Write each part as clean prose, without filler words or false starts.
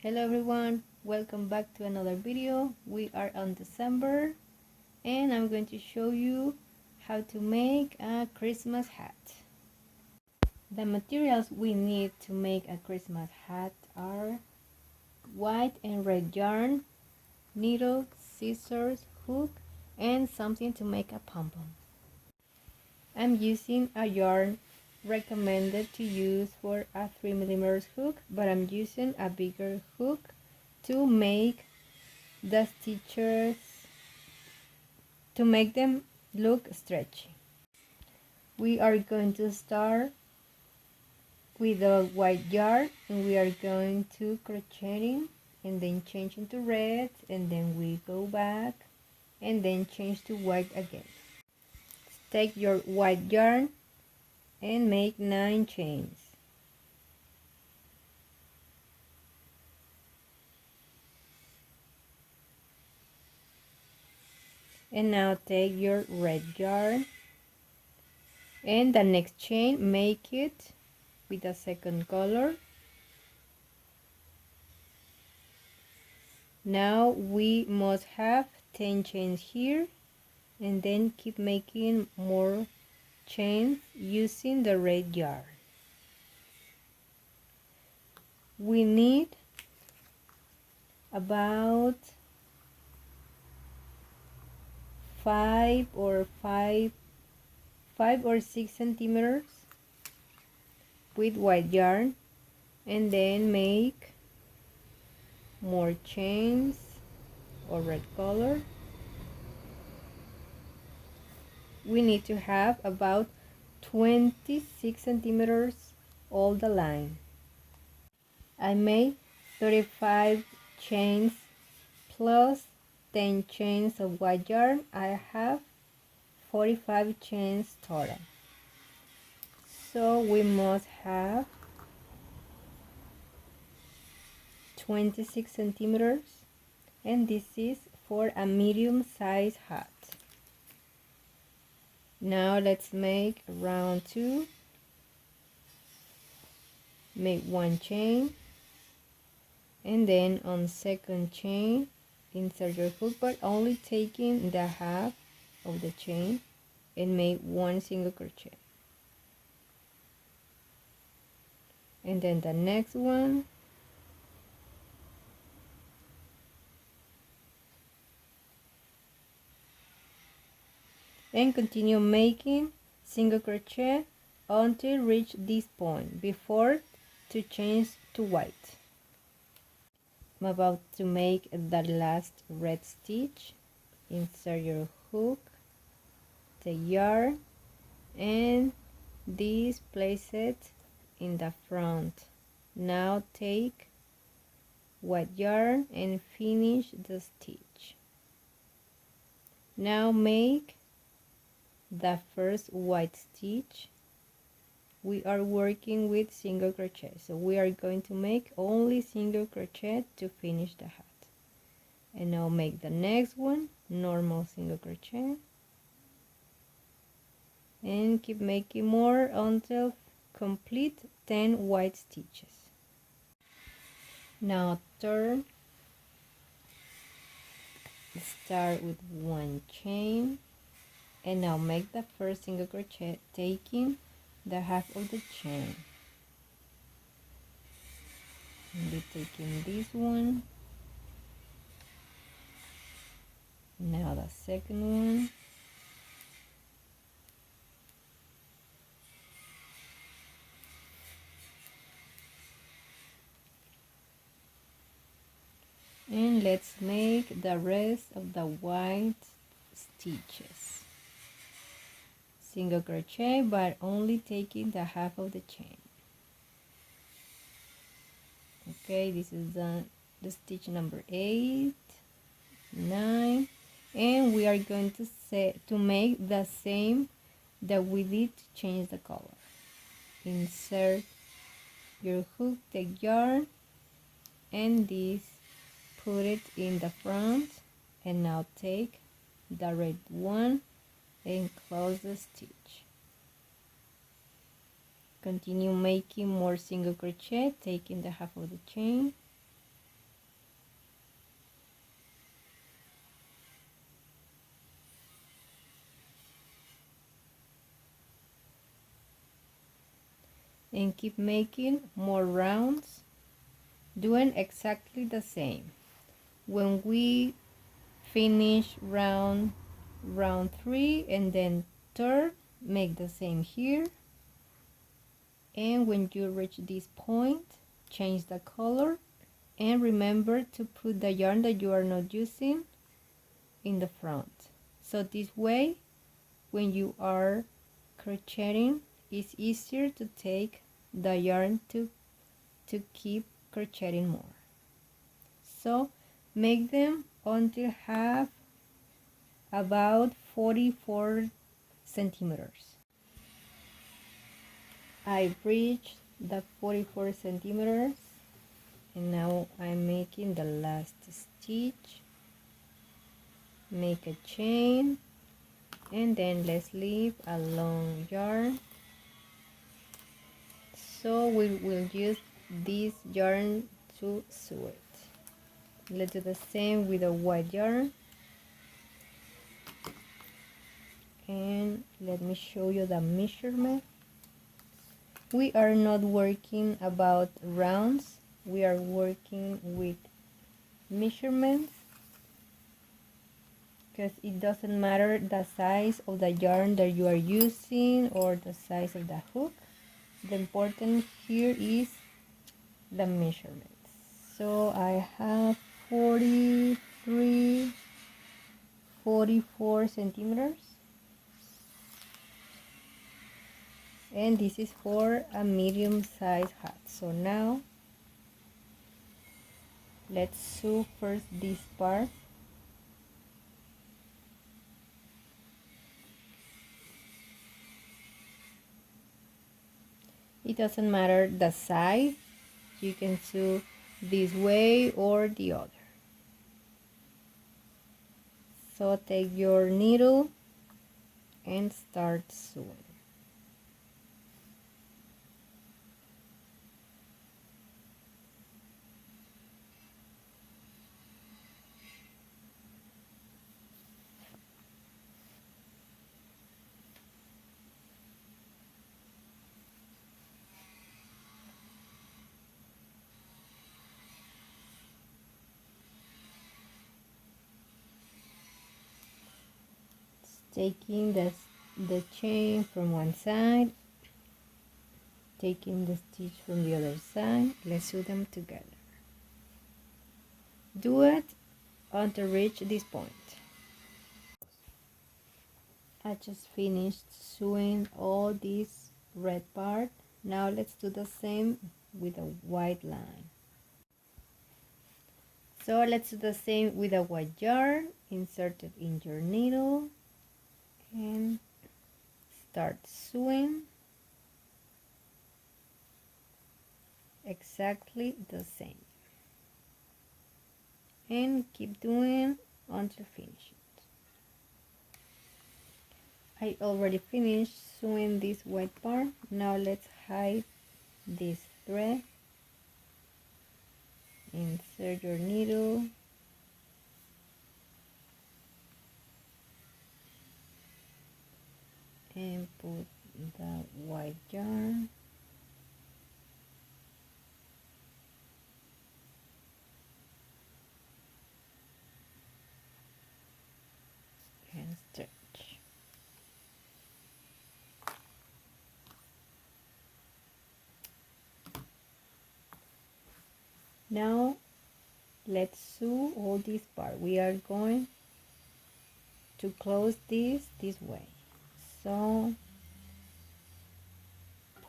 Hello everyone, welcome back to another video. We are on December and I'm going to show you how to make a Christmas hat. The materials we need to make a Christmas hat are white and red yarn, needle, scissors, hook, and something to make a pom-pom. I'm using a yarn recommended to use for a 3mm hook, but I'm using a bigger hook to make the stitches, to make them look stretchy. We are going to start with the white yarn and we are going to crocheting and then change into red, and then we go back and then change to white again. Take your white yarn and make 9 chains. And now take your red yarn and the next chain, make it with a second color. Now we must have 10 chains here, and then keep making more chains using the red yarn. We need about 5 or 6 centimeters with white yarn, and then make more chains or red color. We need to have about 26 centimeters all the line. I made 35 chains plus 10 chains of white yarn. I have 45 chains total. So we must have 26 centimeters, and this is for a medium size hat. Now let's make round 2. Make 1 chain, and then on second chain insert your hook, but only taking the half of the chain, and make 1 single crochet. And then the next one, and continue making single crochet until reach this point before to change to white. I'm about to make the last red stitch. Insert your hook, the yarn, and this place it in the front. Now take white yarn and finish the stitch. Now make the first white stitch. We are working with single crochet, so we are going to make only single crochet to finish the hat. And now make the next one normal single crochet, and keep making more until complete 10 white stitches. Now turn, start with 1 chain, and now make the first single crochet taking the half of the chain. And be taking this one, now the second one, and let's make the rest of the white stitches. Single crochet, but only taking the half of the chain. Okay, this is the stitch number 8, 9, and we are going to make the same that we did to change the color. Insert your hook, take yarn, and this, put it in the front, and now take the red one and close the stitch. Continue making more single crochet, taking the half of the chain, and keep making more rounds, doing exactly the same. When we finish round 3 and then turn, make the same here, and when you reach this point, change the color, and remember to put the yarn that you are not using in the front. So this way, when you are crocheting, it's easier to take the yarn to keep crocheting more. So make them until have about 44 centimeters. I reached the 44 centimeters, and now I'm making the last stitch. Make a chain, and then let's leave a long yarn. So we will use this yarn to sew it. Let's do the same with the white yarn. And let me show you the measurement. We are not working about rounds, we are working with measurements, because it doesn't matter the size of the yarn that you are using or the size of the hook. The important here is the measurements. So I have 44 centimeters, and this is for a medium-sized hat. So now let's sew first this part. It doesn't matter the side, you can sew this way or the other. So take your needle and start sewing. Taking the chain from one side, taking the stitch from the other side, let's sew them together. Do it until reach this point. I just finished sewing all this red part. Now let's do the same with a white line. So let's do the same with a white yarn. Insert it in your needle and start sewing exactly the same, and keep doing until finish it. I already finished sewing this white part. Now let's hide this thread. Insert your needle and put the white yarn and stretch. Now let's sew all this part. We are going to close this way. So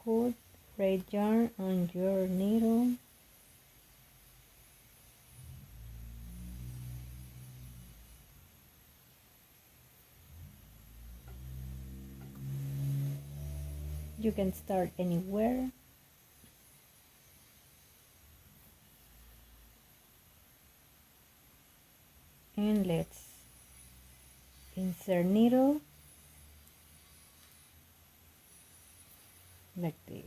put red yarn on your needle you can start anywhere. And let's insert needle like this.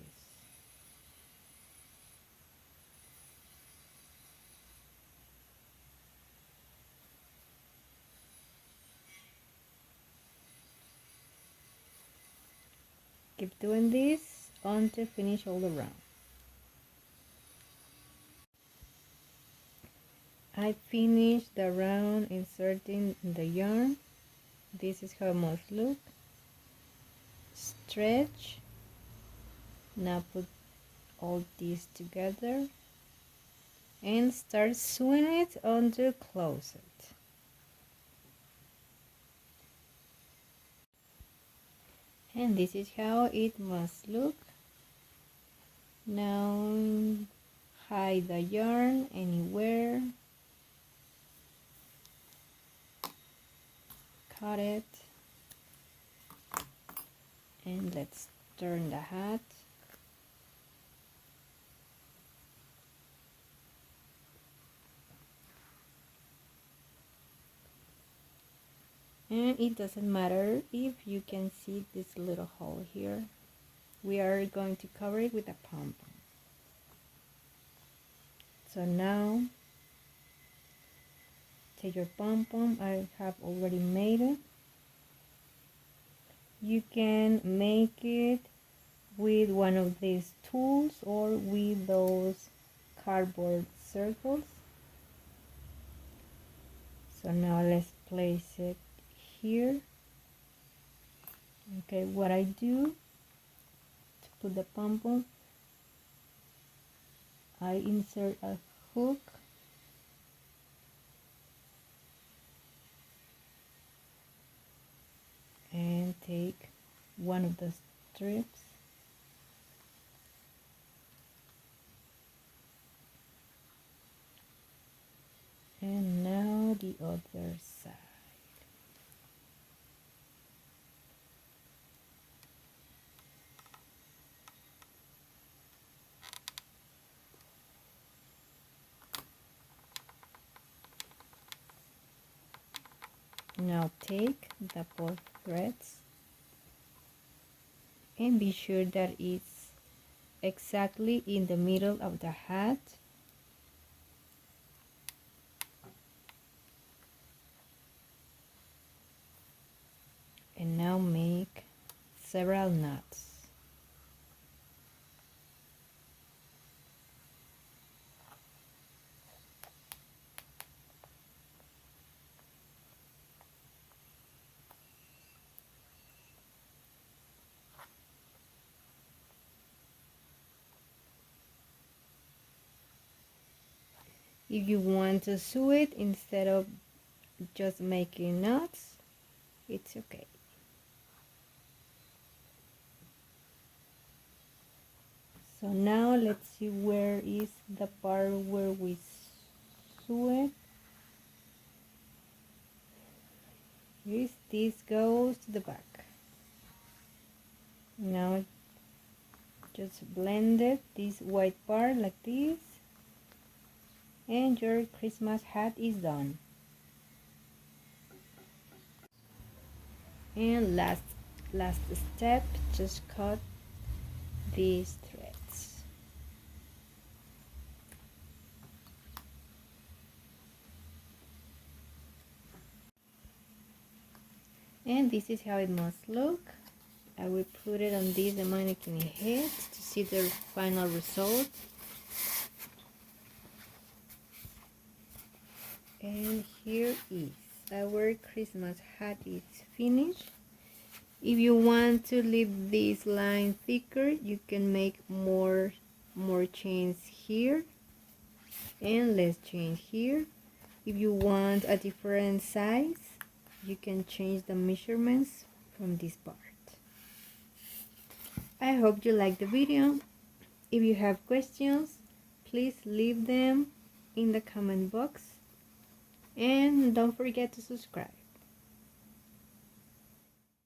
Keep doing this until finish all around. I finished the round inserting the yarn. This is how it must look. Stretch. Now put all these together and start sewing it until close it. And this is how it must look. Now hide the yarn anywhere. Cut it. And let's turn the hat. And it doesn't matter if you can see this little hole here. We are going to cover it with a pom-pom. So now take your pom-pom. I have already made it. You can make it with one of these tools or with those cardboard circles. So now let's place it here. Okay, what I do to put the pom-pom, I insert a hook and take one of the strips and now the other side. Now take the both threads and be sure that it's exactly in the middle of the hat. And now make several knots. If you want to sew it instead of just making knots, it's okay. So now let's see where is the part where we sew it. This goes to the back. Now just blend it, this white part like this, and your Christmas hat is done. And last step, just cut these threads. And this is how it must look. I will put it on this mannequin head to see the final result. And here is our Christmas hat is finished. If you want to leave this line thicker, you can make more chains here and less chain here. If you want a different size, you can change the measurements from this part. I hope you liked the video. If you have questions, please leave them in the comment box. And don't forget to subscribe.